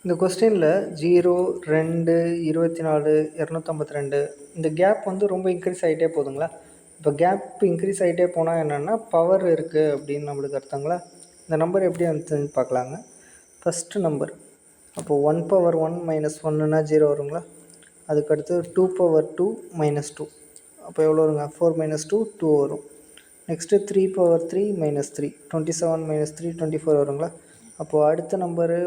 இந்த கொஸ்டினில் 0, 2, 24, 252 இந்த கேப் வந்து ரொம்ப இன்க்ரீஸ் ஆகிட்டே போகுதுங்களா? இப்போ கேப் இன்க்ரீஸ் ஆகிட்டே போனால் என்னென்னா பவர் இருக்குது அப்படின்னு நம்மளுக்கு அர்த்தங்களா? இந்த நம்பர் எப்படி வந்துன்னு பார்க்கலாங்க. ஃபஸ்ட்டு நம்பர் அப்போது 1/1 - 1ன்னா 0 வருங்களா? அதுக்கடுத்து 2/2 - 2 அப்போ எவ்வளோ வருங்க? 4 - 2 2 வரும். நெக்ஸ்ட்டு 3/3 - 3 27 - 3 24 வருங்களா? அப்போது அடுத்த நம்பரு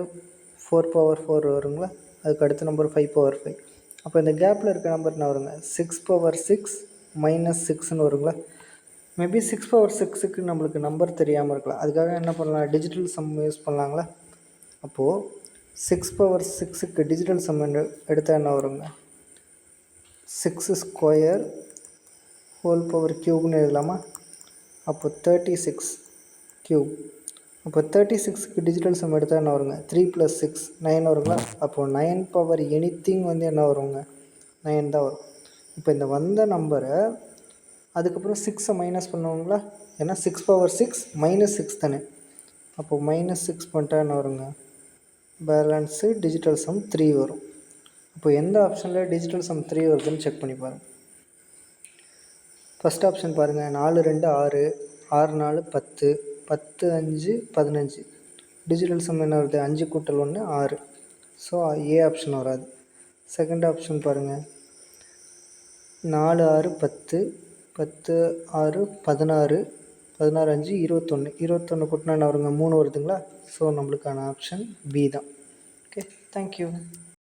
4/4 வருங்களா? அதுக்கு அடுத்த நம்பர் 5/5. அப்போ இந்த கேப்பில் இருக்க நம்பர் என்ன வருங்க? 6/6 - 6ன்னு வருங்களா? மேபி 6/6க்கு நம்மளுக்கு நம்பர் தெரியாமல் இருக்கலாம். அதுக்காக என்ன பண்ணலாம்? டிஜிட்டல் சம் யூஸ் பண்ணலாங்களா? அப்போது 6/6க்கு டிஜிட்டல் சம் எடுத்தால் என்ன வருங்க? 6 ஸ்கொயர் ஹோல் பவர் க்யூப்னு எழுதலாமா? அப்போ 36 க்யூப். அப்போ 36க்கு டிஜிட்டல் சம் எடுத்தால் என்ன வருங்க? 3 + 6 9 வருங்களா? அப்போது 9 எனிதிங் வந்து என்ன வருங்க? 9 தான் வரும். இப்போ இந்த வந்த நம்பரை அதுக்கப்புறம் 6 மைனஸ் பண்ணுவாங்களா? ஏன்னா 6/6 -6 தானே. அப்போது -6 பண்ணிட்டா என்ன வருங்க? பேலன்ஸு டிஜிட்டல் சம் 3 வரும். இப்போ எந்த ஆப்ஷனில் டிஜிட்டல் சம் 3 வருதுன்னு செக் பண்ணி பாருங்கள். ஃபஸ்ட் ஆப்ஷன் பாருங்கள். 4 2 6 6 4 10 10 5 15 டிஜிட்டல் சம் என்ன வருது? 5 + 1 6. ஸோ ஏ ஆப்ஷன் வராது. செகண்ட் ஆப்ஷன் பாருங்கள். 4 6 10 10 6 16 16 5 21 21 கூட்டினா என்ன வருங்க? 3 வருதுங்களா? ஸோ நம்மளுக்கான ஆப்ஷன் பி தான். Okay, thank you.